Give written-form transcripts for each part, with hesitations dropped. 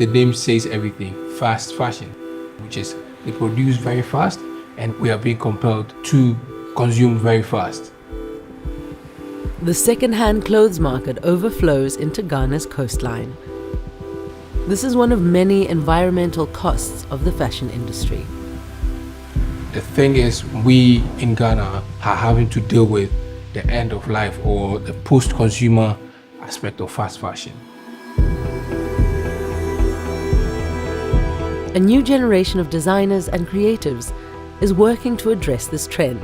The name says everything, fast fashion, which is they produce very fast and we are being compelled to consume very fast. The second-hand clothes market overflows into Ghana's coastline. This is one of many environmental costs of the fashion industry. The thing is, we in Ghana are having to deal with the end of life or the post-consumer aspect of fast fashion. A new generation of designers and creatives is working to address this trend.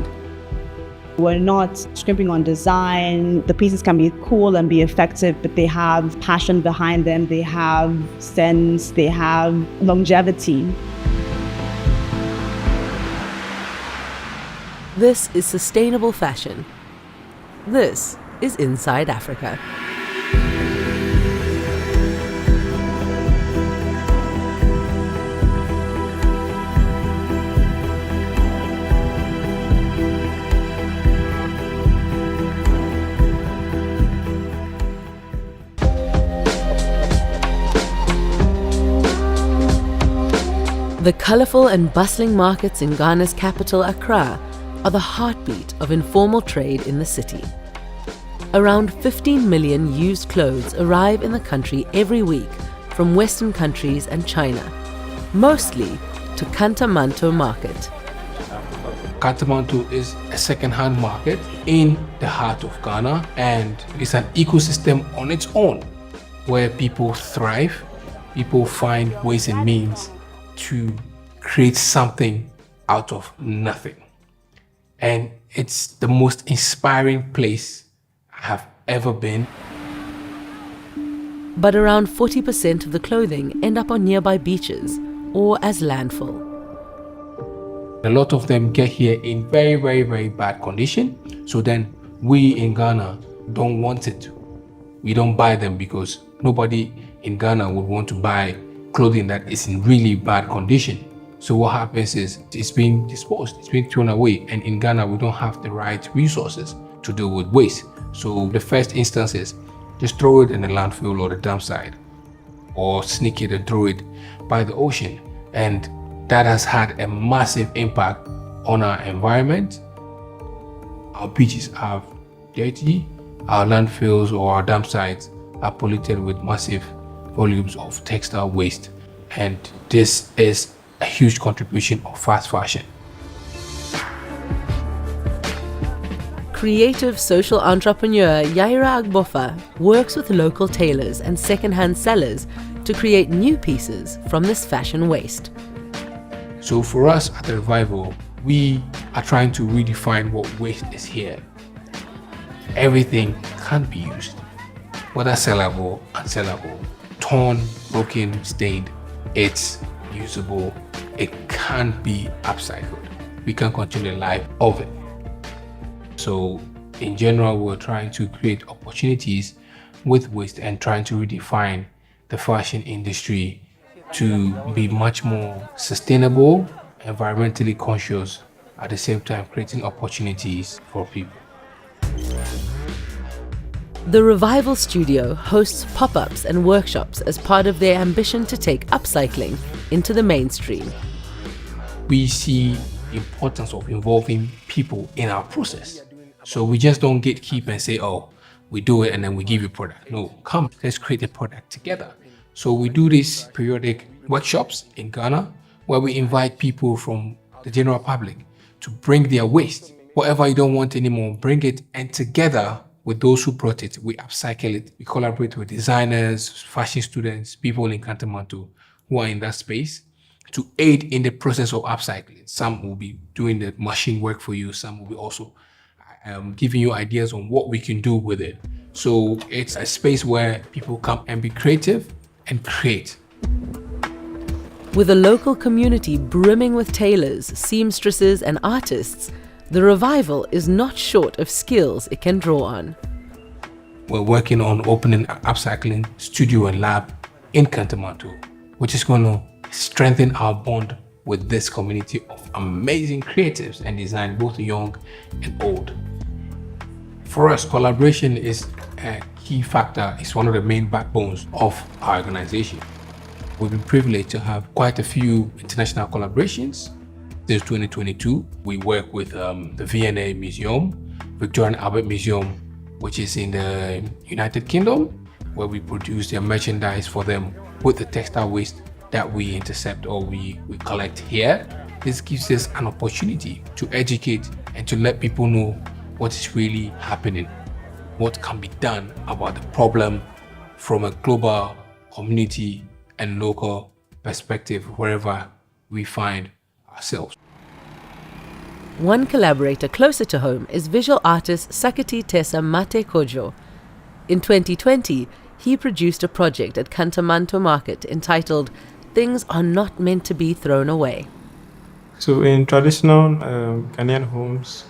We're not scrimping on design. The pieces can be cool and be effective, but they have passion behind them. They have sense. They have longevity. This is sustainable fashion. This is Inside Africa. The colorful and bustling markets in Ghana's capital, Accra, are the heartbeat of informal trade in the city. Around 15 million used clothes arrive in the country every week from Western countries and China, mostly to Kantamanto Market. Kantamanto is a second-hand market in the heart of Ghana, and it's an ecosystem on its own where people thrive, people find ways and means to create something out of nothing. And it's the most inspiring place I have ever been. But around 40% of the clothing end up on nearby beaches or as landfill. A lot of them get here in very, very, very bad condition. So then we in Ghana don't want it. We don't buy them because nobody in Ghana would want to buy clothing that is in really bad condition. So what happens is it's being disposed, it's being thrown away. And in Ghana, we don't have the right resources to deal with waste. So the first instance is just throw it in the landfill or the dump site, or sneak it and throw it by the ocean. And that has had a massive impact on our environment. Our beaches are dirty, our landfills or our dump sites are polluted with massive volumes of textile waste. And this is a huge contribution of fast fashion. Creative social entrepreneur Yaira Agbofa works with local tailors and second-hand sellers to create new pieces from this fashion waste. So for us at the Revival, we are trying to redefine what waste is here. Everything can be used, whether sellable, unsellable, torn, broken, stained, it's usable, it can be upcycled. We can continue the life of it. So in general, we're trying to create opportunities with waste and trying to redefine the fashion industry to be much more sustainable, environmentally conscious, at the same time creating opportunities for people. The Revival Studio hosts pop-ups and workshops as part of their ambition to take upcycling into the mainstream. We see the importance of involving people in our process. So we just don't gatekeep and say, oh, we do it and then we give you product. No, come, let's create a product together. So we do these periodic workshops in Ghana where we invite people from the general public to bring their waste. Whatever you don't want anymore, bring it, and together with those who brought it, we upcycle it. We collaborate with designers, fashion students, people in Kantamanto who are in that space to aid in the process of upcycling. Some will be doing the machine work for you. Some will be also giving you ideas on what we can do with it. So it's a space where people come and be creative and create. With a local community brimming with tailors, seamstresses and artists, the Revival is not short of skills it can draw on. We're working on opening an upcycling studio and lab in Kantamanto, which is going to strengthen our bond with this community of amazing creatives and design, both young and old. For us, collaboration is a key factor. It's one of the main backbones of our organization. We've been privileged to have quite a few international collaborations. Since 2022, we work with the V&A Museum, Victoria and Albert Museum, which is in the United Kingdom, where we produce their merchandise for them with the textile waste that we intercept or we collect here. This gives us an opportunity to educate and to let people know what is really happening, what can be done about the problem from a global, community and local perspective wherever we find ourselves. One collaborator closer to home is visual artist Sakiti Tessa Mate Kojo. In 2020, he produced a project at Kantamanto Market entitled Things Are Not Meant to Be Thrown Away. So in traditional Ghanaian homes,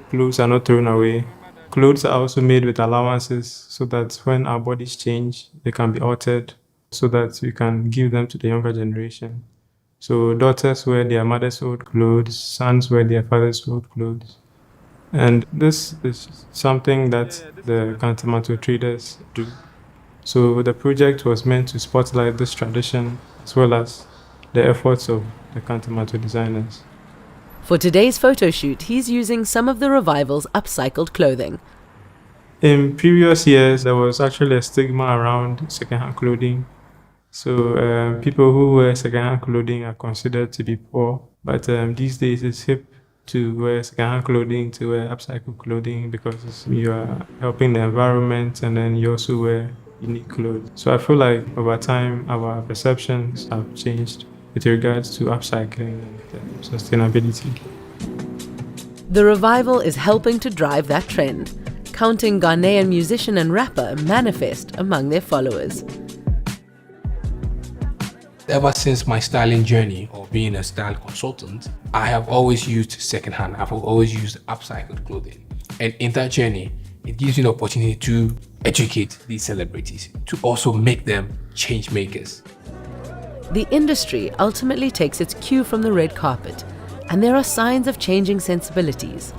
clothes are not thrown away. Clothes are also made with allowances so that when our bodies change, they can be altered so that we can give them to the younger generation. So daughters wear their mother's old clothes, sons wear their father's old clothes. And this is something that the Kantamanto traders do. So the project was meant to spotlight this tradition as well as the efforts of the Kantamanto designers. For today's photo shoot, he's using some of the revival's upcycled clothing. In previous years, there was actually a stigma around secondhand clothing. So people who wear secondhand clothing are considered to be poor. But these days it's hip to wear secondhand clothing, to wear upcycled clothing because you are helping the environment and then you also wear unique clothes. So I feel like over time our perceptions have changed with regards to upcycling and sustainability. The revival is helping to drive that trend, counting Ghanaian musician and rapper Manifest among their followers. Ever since my styling journey or being a style consultant, I have always used secondhand. I've always used upcycled clothing. And in that journey, it gives you an opportunity to educate these celebrities, to also make them change makers. The industry ultimately takes its cue from the red carpet, and there are signs of changing sensibilities.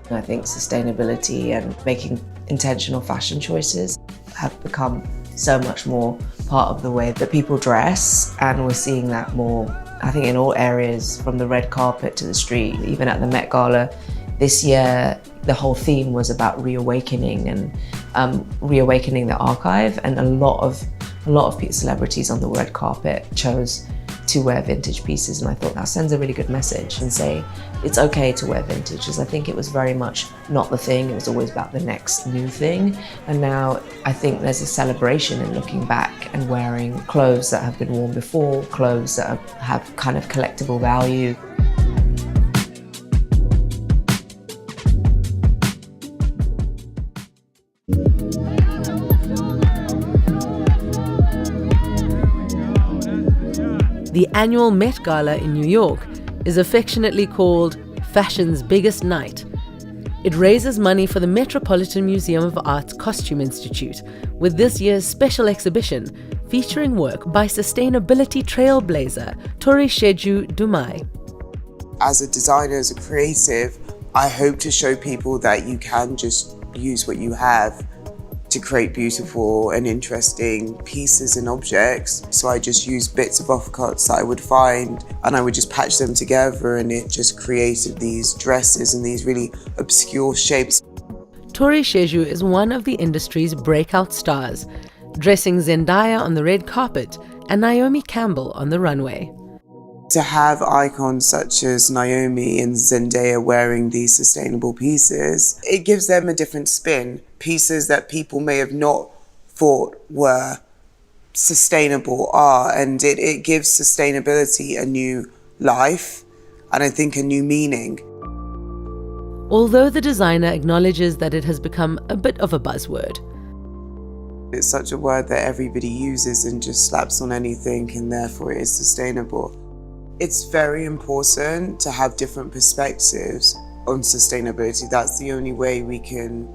I think sustainability and making intentional fashion choices have become so much more part of the way that people dress, and we're seeing that more, I think, in all areas, from the red carpet to the street. Even at the Met Gala this year, the whole theme was about reawakening and reawakening the archive, and a lot of celebrities on the red carpet chose to wear vintage pieces, and I thought that sends a really good message and say it's okay to wear vintage, because I think it was very much not the thing, it was always about the next new thing. And now I think there's a celebration in looking back and wearing clothes that have been worn before, clothes that have kind of collectible value. The annual Met Gala in New York is affectionately called Fashion's Biggest Night. It raises money for the Metropolitan Museum of Art's Costume Institute, with this year's special exhibition featuring work by sustainability trailblazer Tori Sheju Dumai. As a designer, as a creative, I hope to show people that you can just use what you have to create beautiful and interesting pieces and objects. So I just used bits of offcuts that I would find and I would just patch them together, and it just created these dresses and these really obscure shapes. Tori Sheju is one of the industry's breakout stars, dressing Zendaya on the red carpet and Naomi Campbell on the runway. To have icons such as Naomi and Zendaya wearing these sustainable pieces, it gives them a different spin. Pieces that people may have not thought were sustainable are, and it gives sustainability a new life and I think a new meaning. Although the designer acknowledges that it has become a bit of a buzzword. It's such a word that everybody uses and just slaps on anything, and therefore it is sustainable. It's very important to have different perspectives on sustainability. That's the only way we can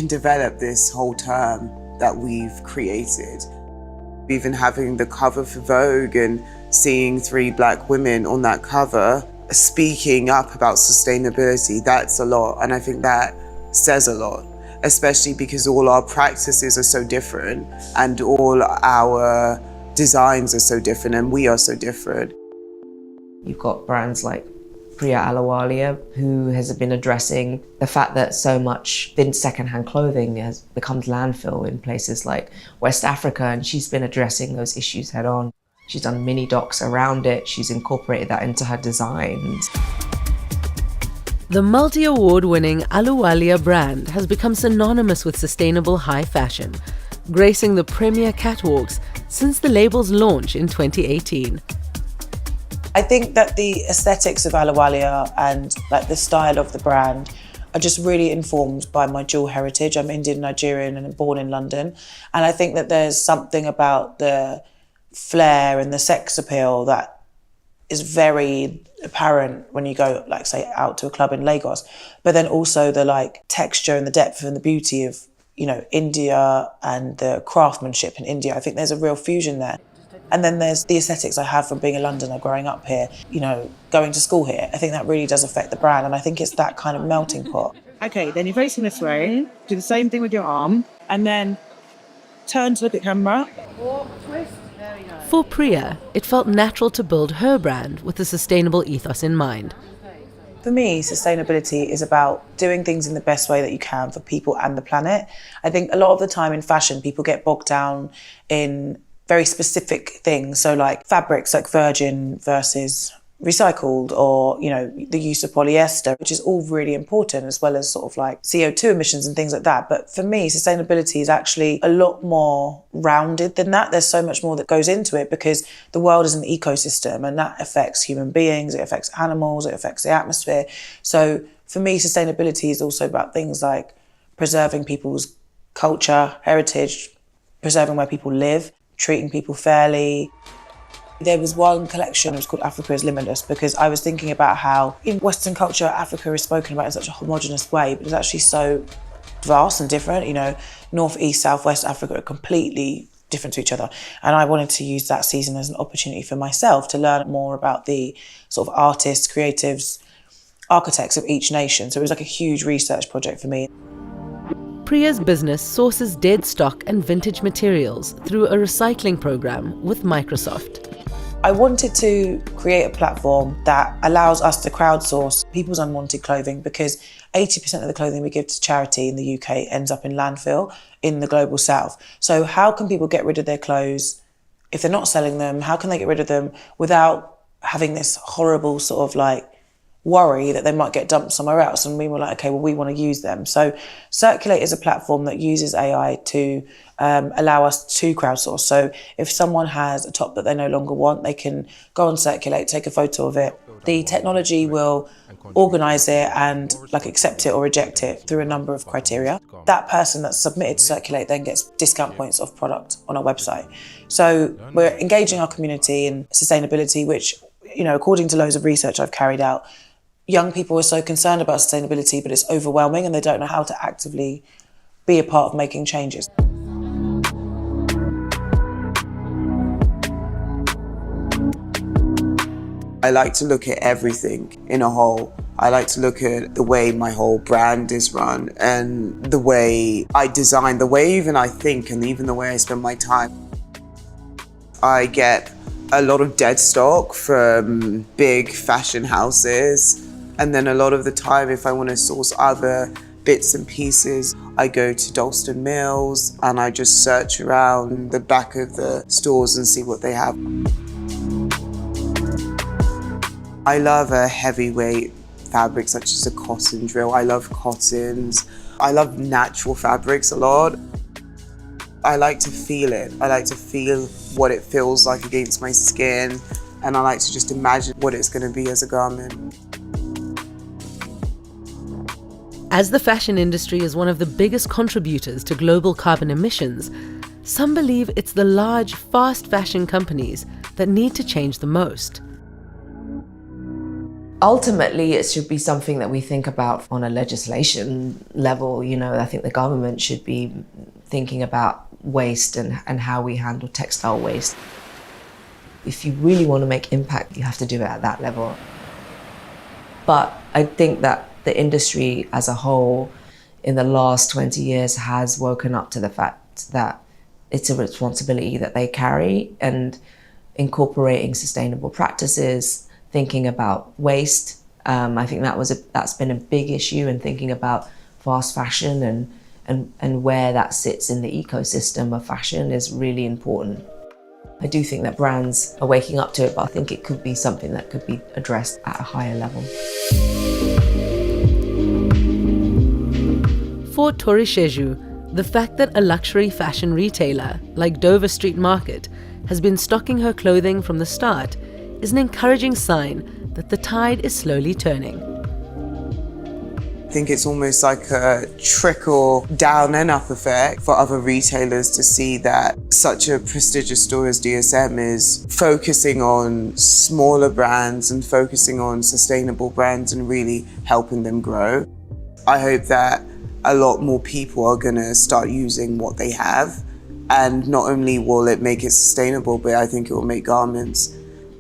develop this whole term that we've created. Even having the cover for Vogue and seeing 3 Black women on that cover speaking up about sustainability, that's a lot. And I think that says a lot, especially because all our practices are so different and all our designs are so different and we are so different. You've got brands like Priya Ahluwalia, who has been addressing the fact that so much secondhand clothing has become landfill in places like West Africa, and she's been addressing those issues head on. She's done mini docs around it. She's incorporated that into her designs. The multi-award-winning Ahluwalia brand has become synonymous with sustainable high fashion, gracing the premier catwalks since the label's launch in 2018. I think that the aesthetics of Ahluwalia and like the style of the brand are just really informed by my dual heritage. I'm Indian Nigerian and born in London. And I think that there's something about the flair and the sex appeal that is very apparent when you go, like, say, out to a club in Lagos. But then also the like texture and the depth and the beauty of, you know, India and the craftsmanship in India. I think there's a real fusion there. And then there's the aesthetics I have from being a Londoner, growing up here, you know, going to school here. I think that really does affect the brand. And I think it's that kind of melting pot. Okay, then you're facing this way. Do the same thing with your arm. And then turn to look at camera. For Priya, it felt natural to build her brand with a sustainable ethos in mind. For me, sustainability is about doing things in the best way that you can for people and the planet. I think a lot of the time in fashion, people get bogged down in very specific things. So like fabrics like virgin versus recycled, or, you know, the use of polyester, which is all really important, as well as sort of like CO2 emissions and things like that. But for me, sustainability is actually a lot more rounded than that. There's so much more that goes into it because the world is an ecosystem and that affects human beings, it affects animals, it affects the atmosphere. So for me, sustainability is also about things like preserving people's culture, heritage, preserving where people live, treating people fairly. There was one collection, it was called Africa is Limitless, because I was thinking about how in Western culture, Africa is spoken about in such a homogenous way, but it's actually so vast and different. You know, North, East, South, West Africa are completely different to each other. And I wanted to use that season as an opportunity for myself to learn more about the sort of artists, creatives, architects of each nation. So it was like a huge research project for me. Priya's business sources dead stock and vintage materials through a recycling program with Microsoft. I wanted to create a platform that allows us to crowdsource people's unwanted clothing, because 80% of the clothing we give to charity in the UK ends up in landfill in the global south. So how can people get rid of their clothes if they're not selling them? How can they get rid of them without having this horrible sort of like worry that they might get dumped somewhere else? And we were like, okay, well, we want to use them. So Circulate is a platform that uses AI to allow us to crowdsource. So if someone has a top that they no longer want, they can go on Circulate, take a photo of it. The technology will organize it and like accept it or reject it through a number of criteria. That person that's submitted to Circulate then gets discount points off product on our website. So we're engaging our community in sustainability, which, you know, according to loads of research I've carried out, young people are so concerned about sustainability, but it's overwhelming and they don't know how to actively be a part of making changes. I like to look at everything in a whole. I like to look at the way my whole brand is run and the way I design, the way even I think, and even the way I spend my time. I get a lot of dead stock from big fashion houses. And then a lot of the time, if I want to source other bits and pieces, I go to Dalston Mills and I just search around the back of the stores and see what they have. I love a heavyweight fabric such as a cotton drill. I love cottons. I love natural fabrics a lot. I like to feel it. I like to feel what it feels like against my skin, and I like to just imagine what it's going to be as a garment. As the fashion industry is one of the biggest contributors to global carbon emissions, some believe it's the large, fast fashion companies that need to change the most. Ultimately, it should be something that we think about on a legislation level. You know, I think the government should be thinking about waste and how we handle textile waste. If you really want to make impact, you have to do it at that level. But I think that the industry as a whole in the last 20 years has woken up to the fact that it's a responsibility that they carry, and incorporating sustainable practices, thinking about waste. I think that's been a big issue, and thinking about fast fashion and where that sits in the ecosystem of fashion is really important. I do think that brands are waking up to it, but I think it could be something that could be addressed at a higher level. For Torisheju, the fact that a luxury fashion retailer like Dover Street Market has been stocking her clothing from the start is an encouraging sign that the tide is slowly turning. I think it's almost like a trickle down and up effect for other retailers to see that such a prestigious store as DSM is focusing on smaller brands and focusing on sustainable brands and really helping them grow. I hope that a lot more people are going to start using what they have, and not only will it make it sustainable, but I think it will make garments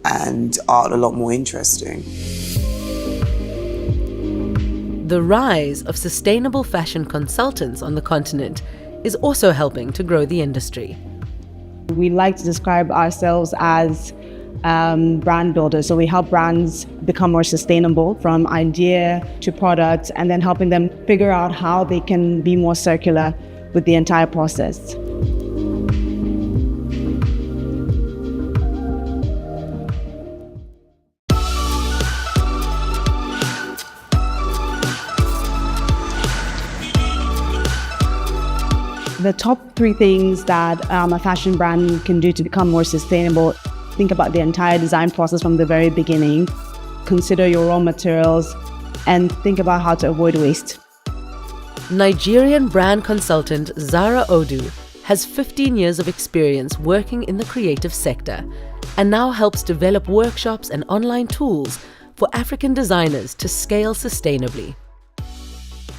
and art a lot more interesting. The rise of sustainable fashion consultants on the continent is also helping to grow the industry. We like to describe ourselves as brand builders. So we help brands become more sustainable from idea to product, and then helping them figure out how they can be more circular with the entire process. The top 3 things that a fashion brand can do to become more sustainable: think about the entire design process from the very beginning, consider your raw materials, and think about how to avoid waste. Nigerian brand consultant Zara Odu has 15 years of experience working in the creative sector and now helps develop workshops and online tools for African designers to scale sustainably.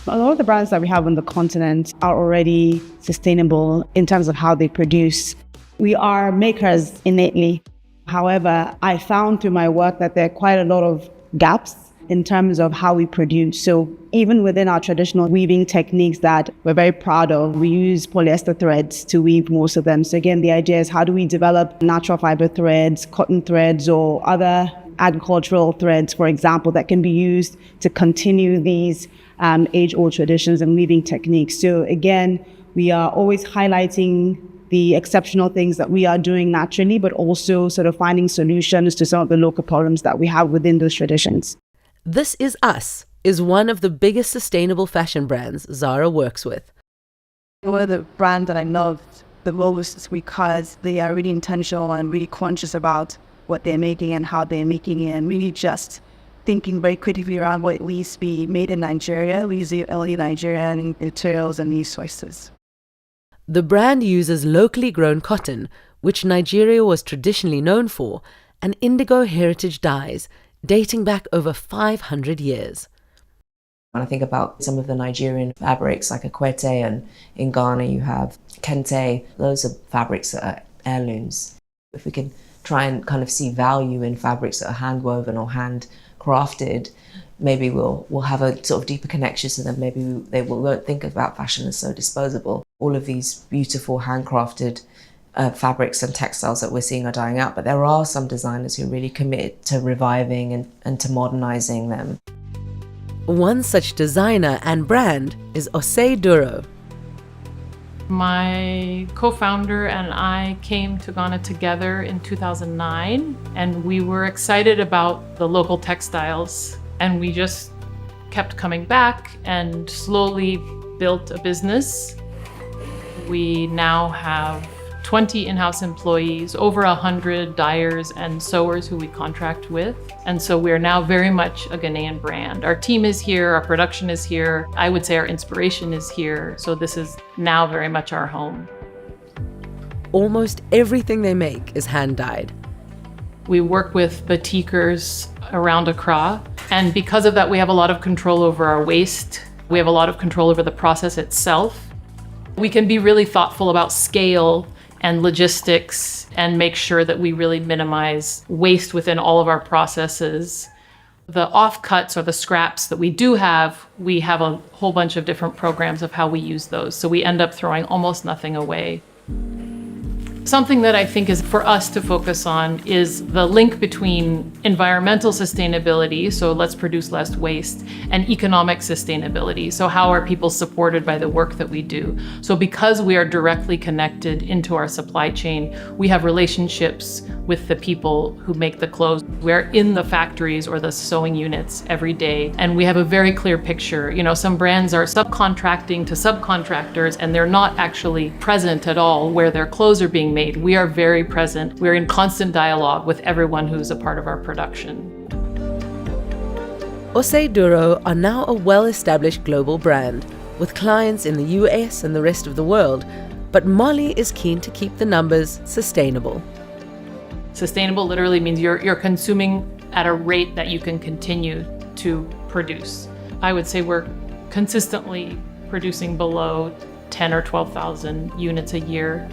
A lot of the brands that we have on the continent are already sustainable in terms of how they produce. We are makers innately. However, I found through my work that there are quite a lot of gaps in terms of how we produce. So even within our traditional weaving techniques that we're very proud of, we use polyester threads to weave most of them. So again, the idea is, how do we develop natural fiber threads, cotton threads, or other agricultural threads, for example, that can be used to continue these age-old traditions and weaving techniques. So again, we are always highlighting the exceptional things that we are doing naturally, but also sort of finding solutions to some of the local problems that we have within those traditions. This Is Us is one of the biggest sustainable fashion brands Zara works with. One of the brands that I loved the most is because they are really intentional and really conscious about what they're making and how they're making it, and really just thinking very critically around what needs to be made in Nigeria. We use the early Nigerian materials and these choices. The brand uses locally grown cotton, which Nigeria was traditionally known for, and indigo heritage dyes dating back over 500 years. When I think about some of the Nigerian fabrics like Akwete, and in Ghana you have Kente, those are fabrics that are heirlooms. If we can try and kind of see value in fabrics that are hand-woven or handcrafted, maybe we'll have a sort of deeper connection to them. Maybe won't think about fashion as so disposable. All of these beautiful handcrafted fabrics and textiles that we're seeing are dying out, but there are some designers who are really committed to reviving and to modernizing them. One such designer and brand is Osei Duro. My co-founder and I came to Ghana together in 2009, and we were excited about the local textiles, and we just kept coming back and slowly built a business. We now have 20 in-house employees, over 100 dyers and sewers who we contract with. And so we're now very much a Ghanaian brand. Our team is here, our production is here. I would say our inspiration is here. So this is now very much our home. Almost everything they make is hand-dyed. We work with batikers around Accra. And because of that, we have a lot of control over our waste. We have a lot of control over the process itself. We can be really thoughtful about scale and logistics and make sure that we really minimize waste within all of our processes. The offcuts or the scraps that we do have, we have a whole bunch of different programs of how we use those. So we end up throwing almost nothing away. Something that I think is for us to focus on is the link between environmental sustainability, so let's produce less waste, and economic sustainability, so how are people supported by the work that we do. So because we are directly connected into our supply chain, we have relationships with the people who make the clothes. We're in the factories or the sewing units every day, and we have a very clear picture. You know, some brands are subcontracting to subcontractors, and they're not actually present at all where their clothes are being made. We are very present. We're in constant dialogue with everyone who's a part of our production. Osei Duro are now a well-established global brand, with clients in the US and the rest of the world, but Molly is keen to keep the numbers sustainable. Sustainable literally means you're consuming at a rate that you can continue to produce. I would say we're consistently producing below 10 or 12,000 units a year.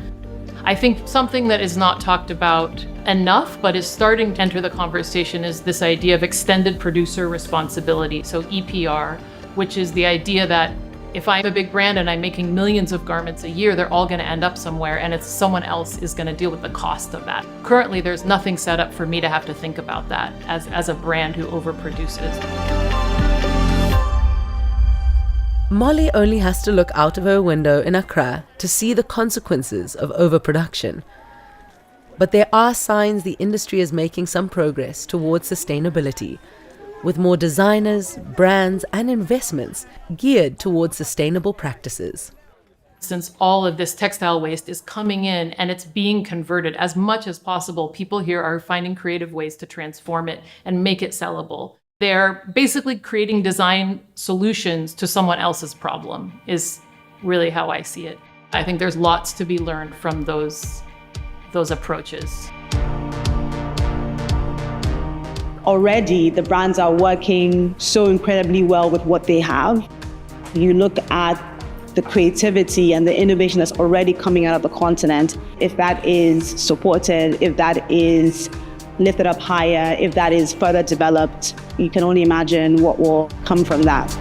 I think something that is not talked about enough, but is starting to enter the conversation, is this idea of extended producer responsibility, so EPR, which is the idea that if I'm a big brand and I'm making millions of garments a year, they're all going to end up somewhere, and it's someone else is going to deal with the cost of that. Currently, there's nothing set up for me to have to think about that as a brand who overproduces. Molly only has to look out of her window in Accra to see the consequences of overproduction. But there are signs the industry is making some progress towards sustainability, with more designers, brands, and investments geared towards sustainable practices. Since all of this textile waste is coming in and it's being converted as much as possible, people here are finding creative ways to transform it and make it sellable. They're basically creating design solutions to someone else's problem, is really how I see it. I think there's lots to be learned from those approaches. Already, the brands are working so incredibly well with what they have. You look at the creativity and the innovation that's already coming out of the continent. If that is supported, if that is lifted up higher, if that is further developed, you can only imagine what will come from that.